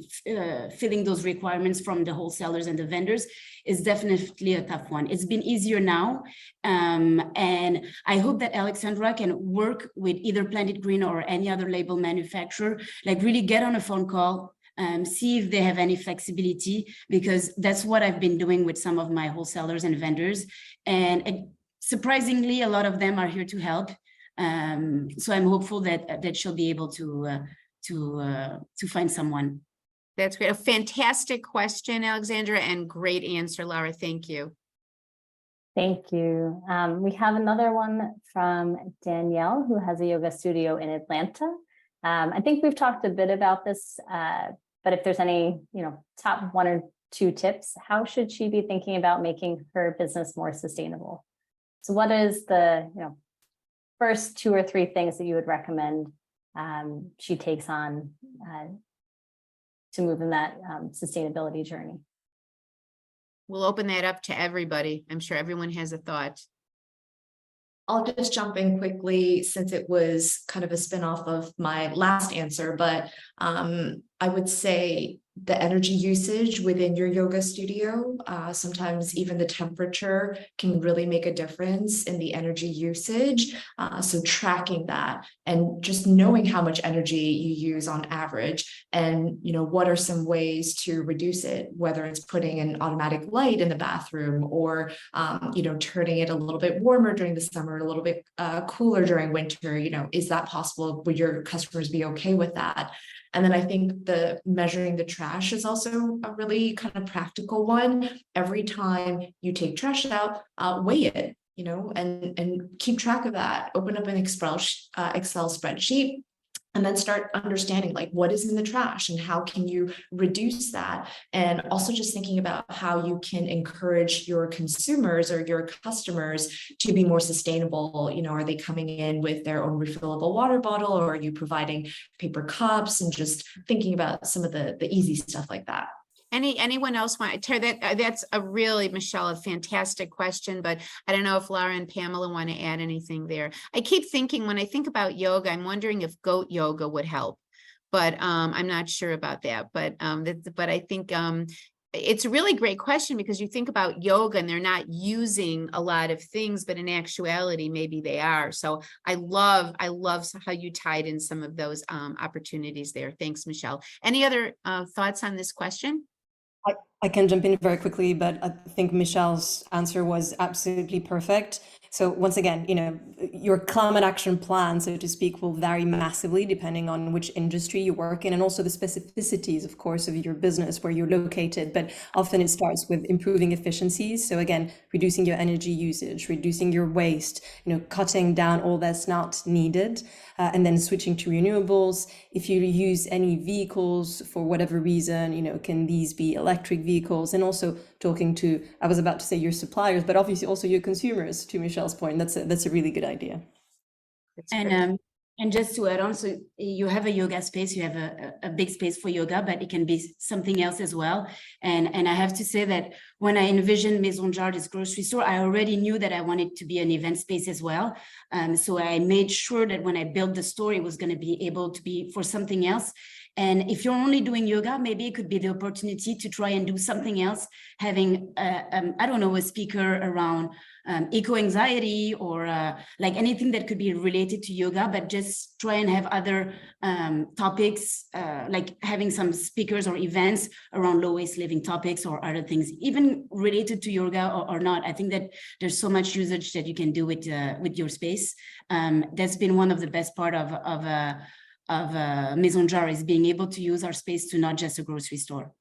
filling those requirements from the wholesalers and the vendors is definitely a tough one. It's been easier now. And I hope that Alexandra can work with either Planet Green or any other label manufacturer, like really get on a phone call, see if they have any flexibility, because that's what I've been doing with some of my wholesalers and vendors. And surprisingly, a lot of them are here to help. So I'm hopeful that she'll be able to find someone. That's great. A fantastic question, Alexandra, and great answer, Laura. Thank you. Thank you. We have another one from Danielle, who has a yoga studio in Atlanta. I think we've talked a bit about this, but if there's any, top 1 or 2 tips, how should she be thinking about making her business more sustainable? So what is the, first 2 or 3 things that you would recommend she takes on to move in that sustainability journey? We'll open that up to everybody. I'm sure everyone has a thought. I'll just jump in quickly since it was kind of a spinoff of my last answer, but I would say the energy usage within your yoga studio, sometimes even the temperature can really make a difference in the energy usage. So tracking that and just knowing how much energy you use on average, and what are some ways to reduce it, whether it's putting an automatic light in the bathroom or turning it a little bit warmer during the summer, a little bit cooler during winter. Is that possible? Would your customers be okay with that? And then I think the measuring the trash is also a really kind of practical one. Every time you take trash out, weigh it, and keep track of that. Open up an Excel spreadsheet, and then start understanding like what is in the trash and how can you reduce that. And also just thinking about how you can encourage your consumers or your customers to be more sustainable. Are they coming in with their own refillable water bottle, or are you providing paper cups, and just thinking about some of the easy stuff like that. Anyone else want to that's a really, Michelle, a fantastic question, but I don't know if Laura and Pamela want to add anything there. I keep thinking, when I think about yoga, I'm wondering if goat yoga would help, but I'm not sure about that. But I think it's a really great question, because you think about yoga and they're not using a lot of things, but in actuality, maybe they are. So I love how you tied in some of those opportunities there. Thanks, Michelle. Any other thoughts on this question? I can jump in very quickly, but I think Michelle's answer was absolutely perfect. So once again, your climate action plan, so to speak, will vary massively depending on which industry you work in, and also the specificities, of course, of your business, where you're located. But often it starts with improving efficiencies. So again, reducing your energy usage, reducing your waste, cutting down all that's not needed, and then switching to renewables. If you use any vehicles for whatever reason, can these be electric vehicles? And also talking to, I was about to say your suppliers, but obviously also your consumers, to Michelle's point. That's a really good idea. And just to add on, so you have a yoga space, you have a big space for yoga, but it can be something else as well. And I have to say that when I envisioned Maison Jar, this grocery store, I already knew that I wanted to be an event space as well. So I made sure that when I built the store, it was going to be able to be for something else. And if you're only doing yoga, maybe it could be the opportunity to try and do something else, having, I don't know, a speaker around eco-anxiety or like anything that could be related to yoga, but just try and have other topics, like having some speakers or events around low-waste living topics or other things, even related to yoga or not. I think that there's so much usage that you can do with your space. That's been one of the best part of Maison Jar, is being able to use our space to not just a grocery store.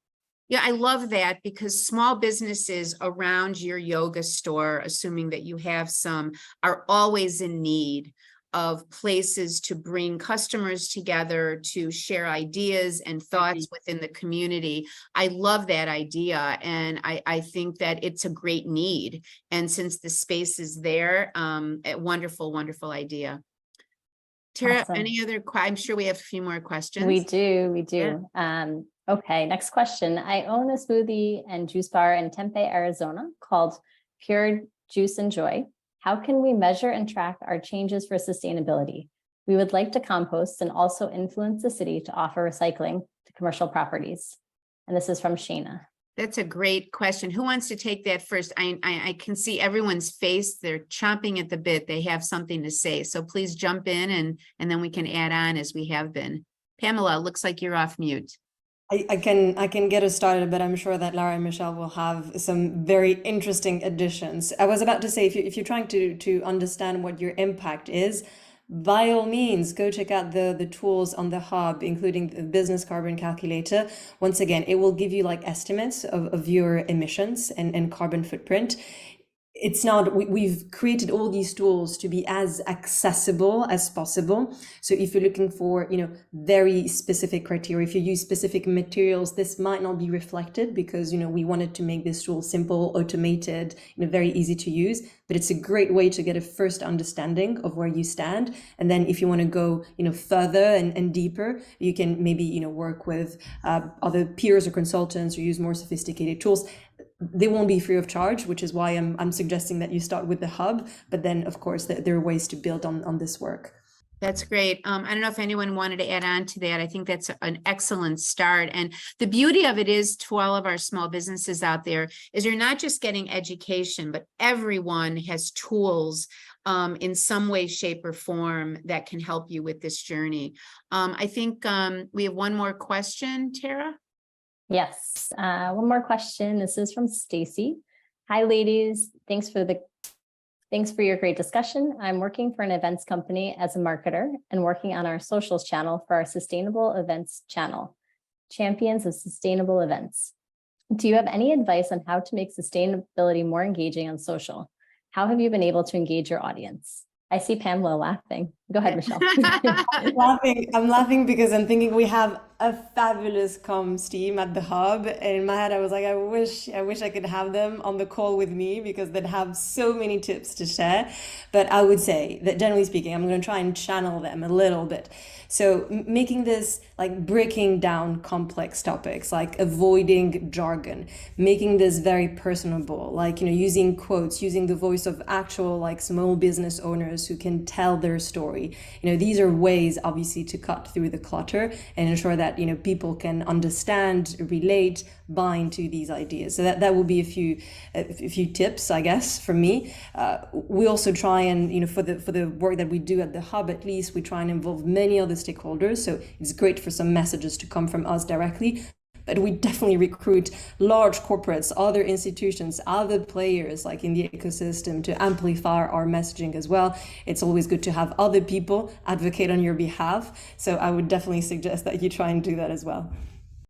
Yeah, I love that, because small businesses around your yoga store, assuming that you have some, are always in need of places to bring customers together, to share ideas and thoughts within the community. I love that idea. And I think that it's a great need. And since the space is there, a wonderful, wonderful idea. Tara, Awesome. any other, I'm sure we have a few more questions. We do. Okay, next question. I own a smoothie and juice bar in Tempe, Arizona called Pure Juice and Joy. How can we measure and track our changes for sustainability? We would like to compost and also influence the city to offer recycling to commercial properties. And this is from Shayna. That's a great question. Who wants to take that first? I can see everyone's face. They're chomping at the bit. They have something to say. So please jump in and then we can add on as we have been. Pamela, looks like you're off mute. I can get us started, but I'm sure that Lara and Michelle will have some very interesting additions. I was about to say, if you're trying to understand what your impact is, by all means, go check out the tools on the hub, including the business carbon calculator. Once again, it will give you like estimates of your emissions and carbon footprint. It's not, we've created all these tools to be as accessible as possible. So if you're looking for, very specific criteria, if you use specific materials, this might not be reflected because, we wanted to make this tool simple, automated, very easy to use, but it's a great way to get a first understanding of where you stand. And then if you want to go, further and deeper, you can maybe, work with other peers or consultants or use more sophisticated tools. They won't be free of charge, which is why I'm suggesting that you start with the hub, but then of course there are ways to build on this work. That's great. I don't know if anyone wanted to add on to that. I think that's an excellent start. And the beauty of it is, to all of our small businesses out there, is you're not just getting education, but everyone has tools in some way, shape, or form that can help you with this journey. I think we have one more question, Tara. Yes, one more question. This is from Stacy. Hi, ladies. Thanks for your great discussion. I'm working for an events company as a marketer and working on our socials channel for our sustainable events channel, Champions of Sustainable Events. Do you have any advice on how to make sustainability more engaging on social? How have you been able to engage your audience? I see Pamela laughing. Go ahead, Michelle. I'm laughing because I'm thinking we have a fabulous comms team at the hub. And in my head, I was like, I wish I could have them on the call with me because they'd have so many tips to share. But I would say that generally speaking, I'm going to try and channel them a little bit. So making this like breaking down complex topics, like avoiding jargon, making this very personable, like, using quotes, using the voice of actual like small business owners who can tell their story. These are ways obviously to cut through the clutter and ensure that, people can understand, relate, buy into these ideas. So that will be a few tips, I guess, from me. We also try and, for the work that we do at the hub, at least we try and involve many other stakeholders. So it's great for some messages to come from us directly, but we definitely recruit large corporates, other institutions, other players like in the ecosystem to amplify our messaging as well. It's always good to have other people advocate on your behalf. So I would definitely suggest that you try and do that as well.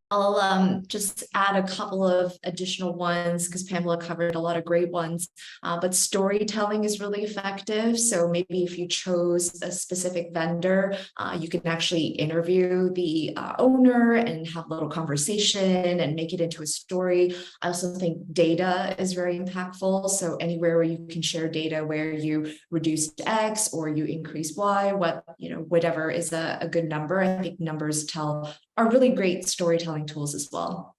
I'll just add a couple of additional ones because Pamela covered a lot of great ones, but storytelling is really effective. So maybe if you chose a specific vendor, you can actually interview the owner and have a little conversation and make it into a story. I also think data is very impactful. So anywhere where you can share data where you reduced X or you increased Y, whatever is a good number. I think numbers are really great storytelling tools as well.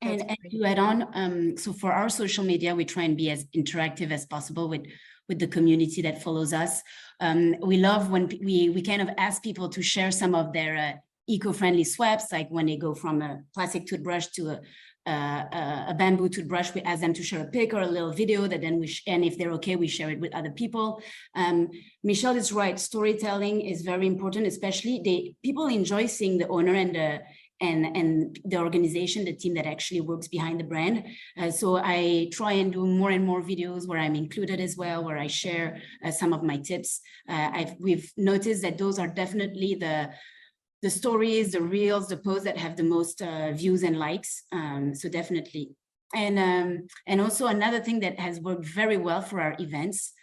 And to add on, so for our social media, we try and be as interactive as possible with the community that follows us. We love when we kind of ask people to share some of their eco-friendly swaps, like when they go from a plastic toothbrush to a bamboo toothbrush, we ask them to share a pic or a little video that then and if they're okay, we share it with other people. Michelle is right. Storytelling is very important, especially people enjoy seeing the owner and the organization, the team that actually works behind the brand. So I try and do more and more videos where I'm included as well, where I share some of my tips. We've noticed that those are definitely the stories, the reels, the posts that have the most views and likes. So definitely. And also another thing that has worked very well for our events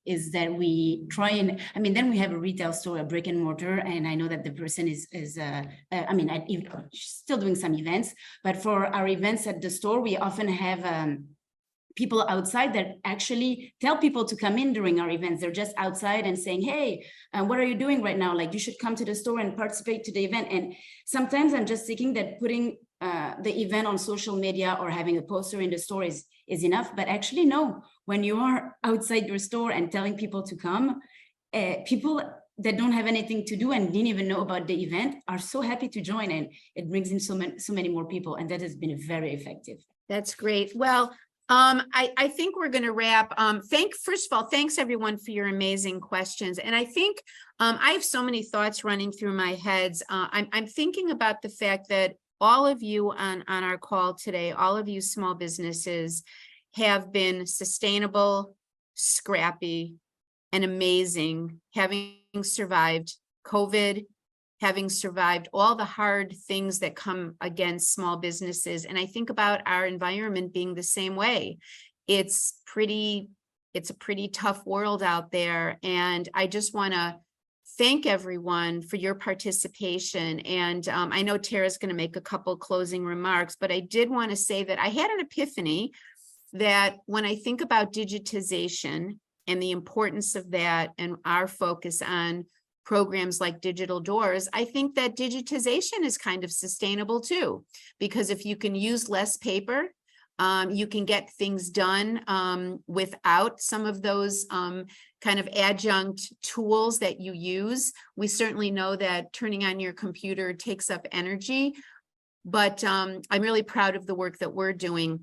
is that we try and, I mean, then we have a retail store, a brick and mortar, and I know that the person is still doing some events, but for our events at the store, we often have people outside that actually tell people to come in during our events. They're just outside and saying, hey, what are you doing right now? Like, you should come to the store and participate to the event. And sometimes I'm just thinking that putting the event on social media or having a poster in the store is enough, but actually no, when you are outside your store and telling people to come, people that don't have anything to do and didn't even know about the event are so happy to join, and it brings in so many more people, and that has been very effective. That's great. Well, I think we're going to wrap. First of all, thanks everyone for your amazing questions. And I think I have so many thoughts running through my heads. I'm thinking about the fact that all of you on our call today, all of you small businesses have been sustainable, scrappy, and amazing, having survived COVID, having survived all the hard things that come against small businesses. And I think about our environment being the same way. It's a pretty tough world out there. And I just want to thank everyone for your participation. And I know Tara's going to make a couple closing remarks, but I did want to say that I had an epiphany that when I think about digitization and the importance of that and our focus on programs like Digital Doors, I think that digitization is kind of sustainable too, because if you can use less paper, you can get things done without some of those kind of adjunct tools that you use. We certainly know that turning on your computer takes up energy, but I'm really proud of the work that we're doing.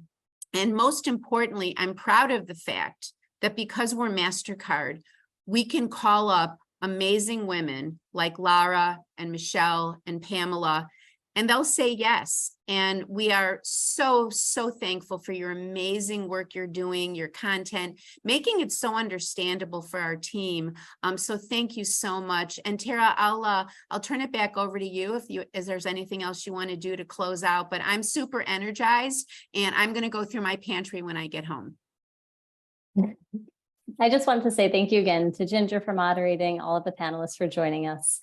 And most importantly, I'm proud of the fact that because we're Mastercard, we can call up amazing women like Lara and Michelle and Pamela, and they'll say yes. And we are so, so thankful for your amazing work you're doing, your content, making it so understandable for our team. So thank you so much. And Tara, I'll turn it back over to you if there's anything else you want to do to close out, but I'm super energized and I'm going to go through my pantry when I get home. I just wanted to say thank you again to Ginger for moderating, all of the panelists for joining us.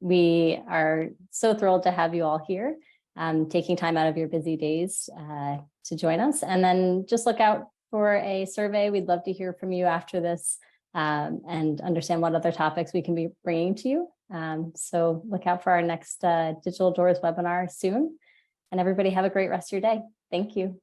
We are so thrilled to have you all here, taking time out of your busy days to join us. And then just look out for a survey. We'd love to hear from you after this and understand what other topics we can be bringing to you. So look out for our next Digital Doors webinar soon. And everybody have a great rest of your day. Thank you.